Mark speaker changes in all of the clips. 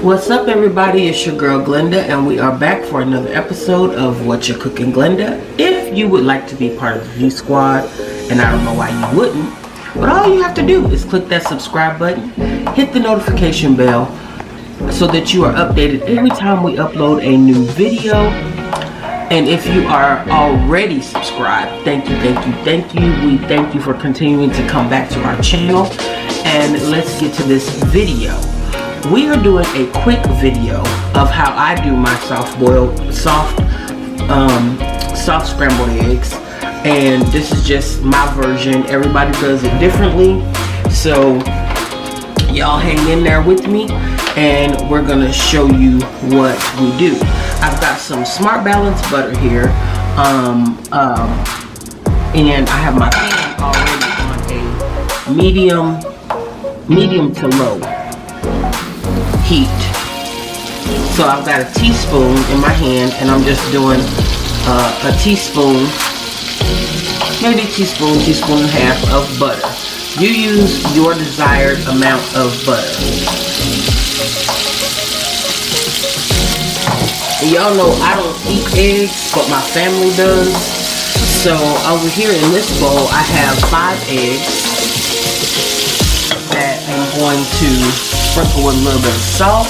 Speaker 1: What's up, everybody? It's your girl Glenda, and we are back for another episode of Whatcha Cookin Glenda. If you would like to be part of the G Squad, and I don't know why you wouldn't, but all you have to do is click that subscribe button, hit the notification bell, so that you are updated every time we upload a new video. And if you are already subscribed, thank you. We thank you for continuing to come back to our channel. And let's get to this video. We are doing a quick video of how I do my soft scrambled eggs, and this is just my version. Everybody does it differently, so y'all hang in there with me, and we're gonna show you what we do. I've got some Smart Balance butter here, and I have my pan already on a medium to low heat. So I've got a teaspoon in my hand, and I'm just doing a teaspoon, maybe teaspoon and a half of butter. You use your desired amount of butter. Y'all know I don't eat eggs, but my family does. So over here in this bowl, I have 5 eggs that I'm going to sprinkle with a little bit of salt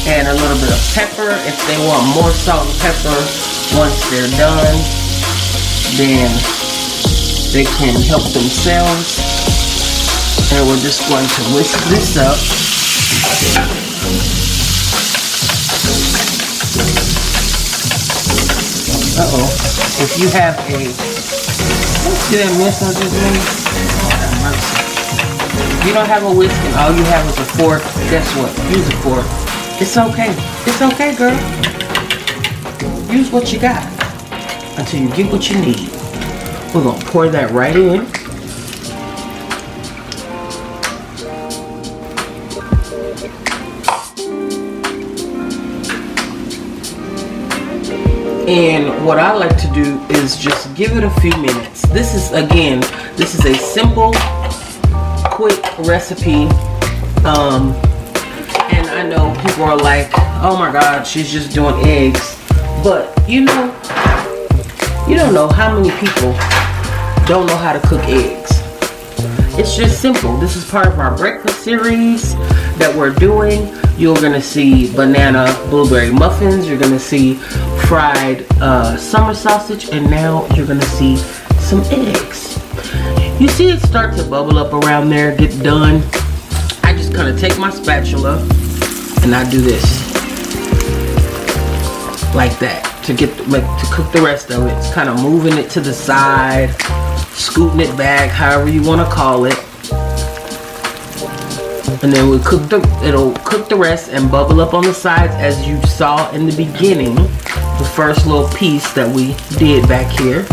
Speaker 1: and a little bit of pepper. If they want more salt and pepper once they're done, then they can help themselves. And we're just going to whisk this up. If you have a, let's get that mess I just made. If you don't have a whisk and all you have is a fork, guess what? Use a fork. It's okay. It's okay, girl. Use what you got until you get what you need. We're going to pour that right in. And what I like to do is just give it a few minutes. This is a simple, quick recipe. And I know people are like, oh my God, she's just doing eggs. But you don't know how many people don't know how to cook eggs. It's just simple. This is part of our breakfast series that we're doing. You're gonna see banana blueberry muffins. You're gonna see fried summer sausage, and now you're gonna see some eggs. You see it start to bubble up around there, get done. I just kind of take my spatula and I do this like that to cook the rest of it. It's kind of moving it to the side, scooting it back, however you want to call it. And then it'll cook the rest and bubble up on the sides, as you saw in the beginning, the first little piece that we did back here.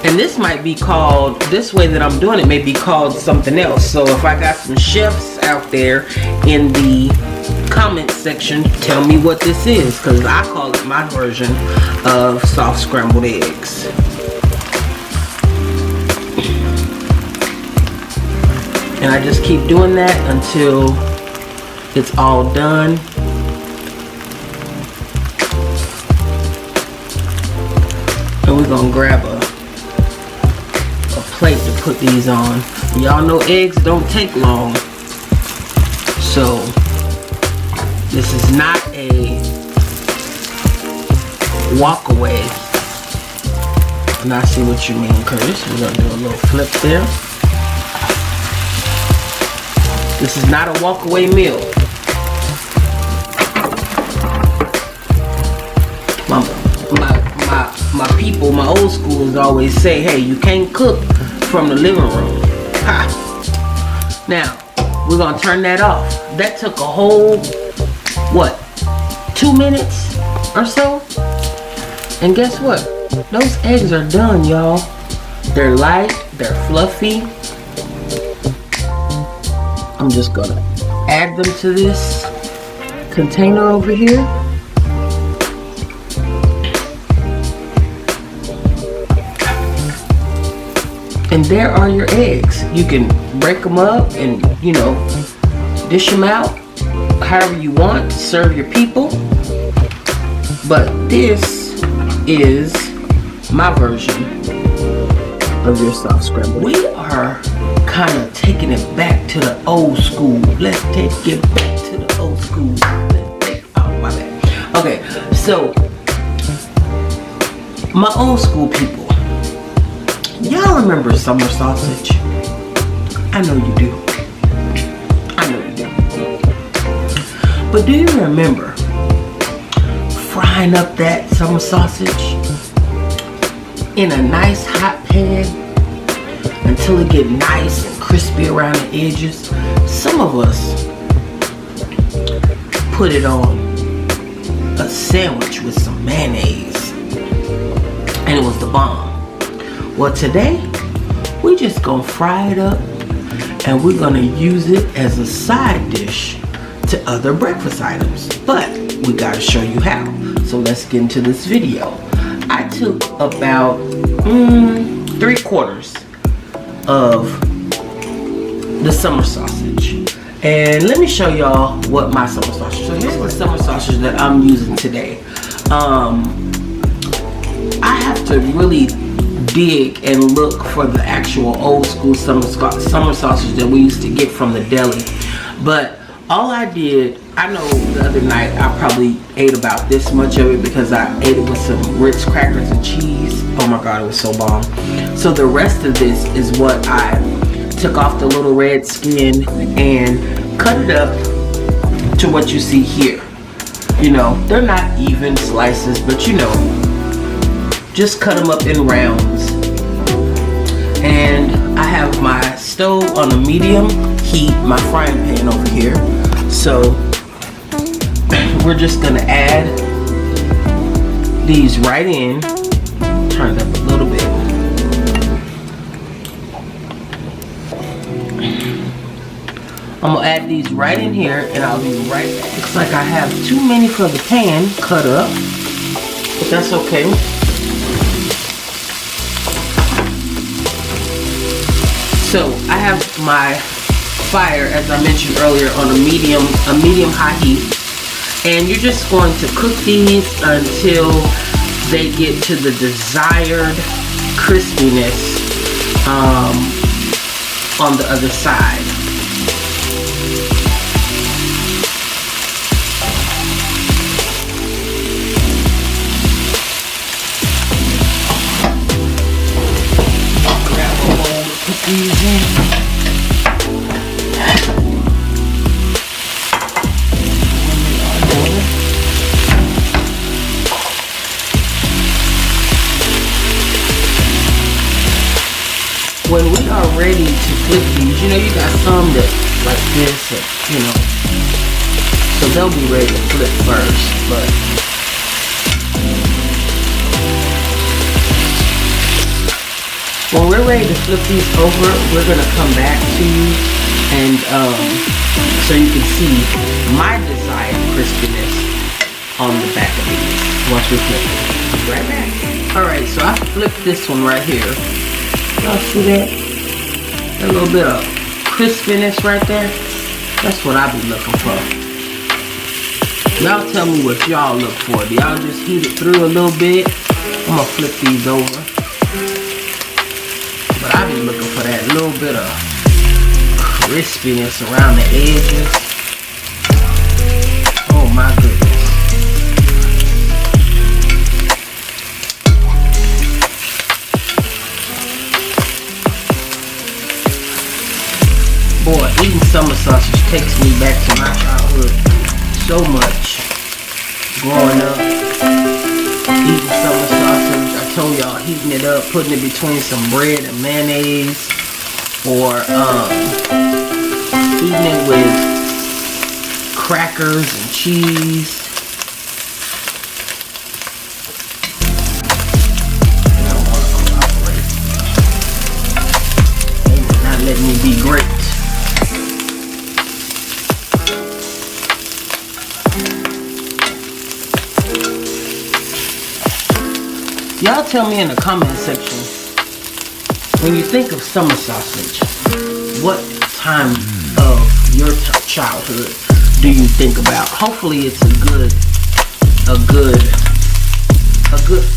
Speaker 1: And this might be called, this way that I'm doing it may be called something else. So if I got some chefs out there in the comment section, tell me what this is, because I call it my version of soft scrambled eggs. And I just keep doing that until it's all done. And we're gonna grab a plate to put these on. Y'all know eggs don't take long. So this is not a walk away. And I see what you mean, Curtis. We're gonna do a little flip there. This is not a walk away meal. My people, my old schools always say, hey, you can't cook from the living room. Ha. Now, we're gonna turn that off. That took a whole, what, 2 minutes or so? And guess what? Those eggs are done, y'all. They're light, they're fluffy. I'm just gonna add them to this container over here. And there are your eggs. You can break them up and, you know, dish them out however you want to serve your people. But this is my version of your soft scrambled. We are kind of taking it back to the old school. Let's take it back to the old school. Oh, my bad. Okay, so my old school people. Y'all remember summer sausage? I know you do. I know you do. But do you remember frying up that summer sausage in a nice hot pan until it get nice and crispy around the edges? Some of us put it on a sandwich with some mayonnaise, and it was the bomb. Well, today we just gonna fry it up, and we're gonna use it as a side dish to other breakfast items, but we gotta show you how. So let's get into this video. I took about 3/4 of the summer sausage, and let me show y'all what my summer sausage. So here's the summer sausage that I'm using today. I have to really dig and look for the actual old school summer sausage that we used to get from the deli. But all I did, I know the other night I probably ate about this much of it because I ate it with some Ritz crackers and cheese. Oh my god, it was so bomb. So the rest of this is what I took off the little red skin and cut it up to what you see here. You know, they're not even slices, but you know, just cut them up in rounds. And I have my stove on a medium heat, my frying pan over here. So we're just gonna add these right in. Turn it up a little bit. I'm gonna add these right in here, and I'll be right back. Looks like I have too many for the pan cut up, but that's okay. So I have my fire, as I mentioned earlier, on a medium high heat, and you're just going to cook these until they get to the desired crispiness on the other side. Grab a bowl to put these in. When we are ready to flip these, you know, you got some that like this, and, you know, so they'll be ready to flip first. But when we're ready to flip these over, we're gonna come back to you, and so you can see my desired crispiness on the back of these once we flip it. Be right back. All right, so I flipped this one right here. Y'all see that? A little bit of crispiness right there. That's what I be looking for. Y'all tell me what y'all look for. Do y'all just heat it through a little bit? I'm gonna flip these over. But I be looking for that little bit of crispiness around the edges. Oh my goodness. Boy, eating summer sausage takes me back to my childhood so much. Growing up, eating summer sausage. I told y'all, heating it up, putting it between some bread and mayonnaise, or eating it with crackers and cheese. I don't want to cooperate. They're not letting me be great. Y'all tell me in the comment section When you think of summer sausage, what time of your childhood do you think about? Hopefully it's a good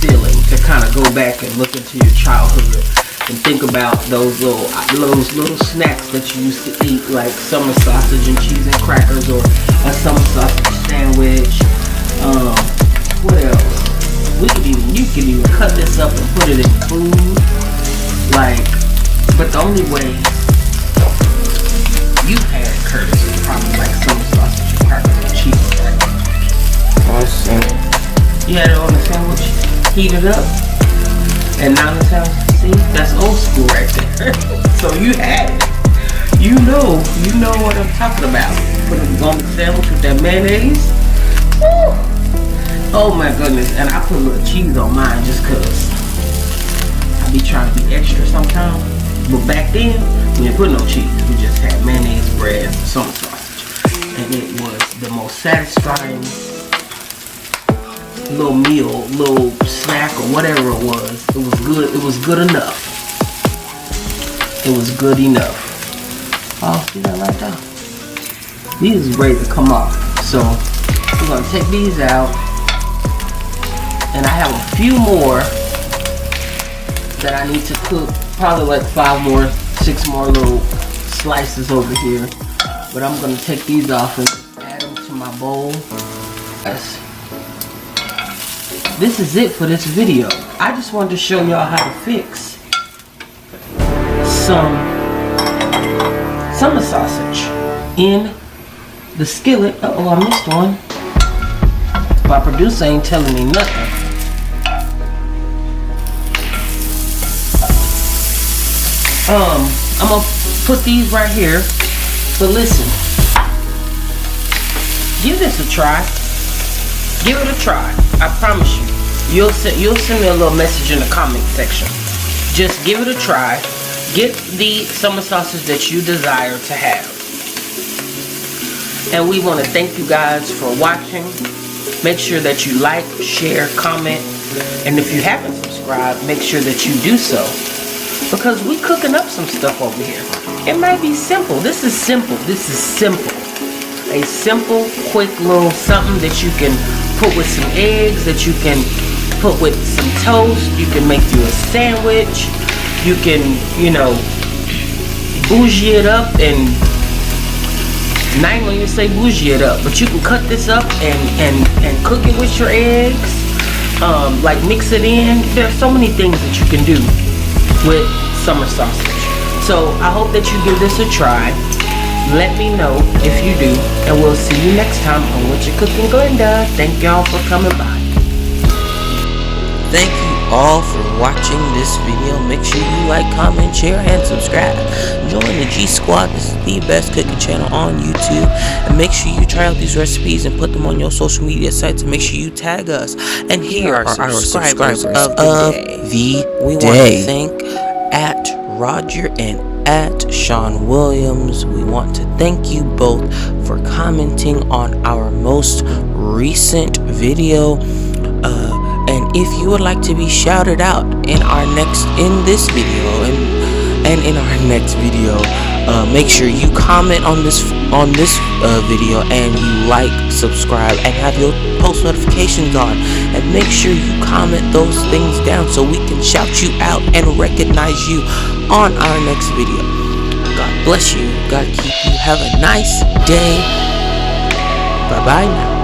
Speaker 1: feeling to kind of go back and look into your childhood and think about those little snacks that you used to eat, like summer sausage and cheese and crackers, or a summer sausage sandwich. What else? You can even cut this up and put it in food. But the only way you had Curtis is probably like summer sausage and crackers and cheese, right? You had it on the sandwich, heat it up, and now the sandwich. See, that's old school right there. So you had it. You know what I'm talking about. Put it on the sandwich with that mayonnaise. Woo! Oh my goodness. And I put a little cheese on mine just cause I be trying to be extra sometimes. But back then, we didn't put no cheese. We just had mayonnaise, bread, and summer sausage. And it was the most satisfying little meal, little snack, or whatever it was. It was good. It was good enough. It was good enough. Oh, see that right there? These is ready to come off. So we're gonna take these out, and I have a few more that I need to cook. Probably like 6 more little slices over here. But I'm gonna take these off and add them to my bowl. Yes. This is it for this video. I just wanted to show y'all how to fix some summer sausage in the skillet. Uh-oh, I missed one. My producer ain't telling me nothing. I'm gonna put these right here. But listen, give this a try. Give it a try. I promise you. You'll send me a little message in the comment section. Just give it a try. Get the summer sausage that you desire to have. And we want to thank you guys for watching. Make sure that you like, share, comment. And if you haven't subscribed, make sure that you do so. Because we cooking up some stuff over here. It might be simple. This is simple. This is simple. A simple, quick little something that you can put with some eggs, that you can put with some toast. You can make you a sandwich. You can, bougie it up, and not even you say bougie it up, but you can cut this up and cook it with your eggs. Like mix it in. There's so many things that you can do with summer sausage. So I hope that you give this a try. Let me know if you do, and we'll see you next time on Whatcha Cookin Glenda. Thank y'all for coming by.
Speaker 2: Thank you all for watching this video. Make sure you like, comment, share, and subscribe. Join the G Squad. This is the best cooking channel on YouTube. And make sure you try out these recipes and put them on your social media sites. And make sure you tag us. And here are our subscribers of the day. We want to thank at Roger and at Sean Williams. We want to thank you both for commenting on our most recent video. And if you would like to be shouted out in this video and in our next video, make sure you comment on this video, and you like, subscribe, and have your post notifications on, and make sure you comment those things down so we can shout you out and recognize you on our next video. God bless you. God keep you. Have a nice day. Bye bye now.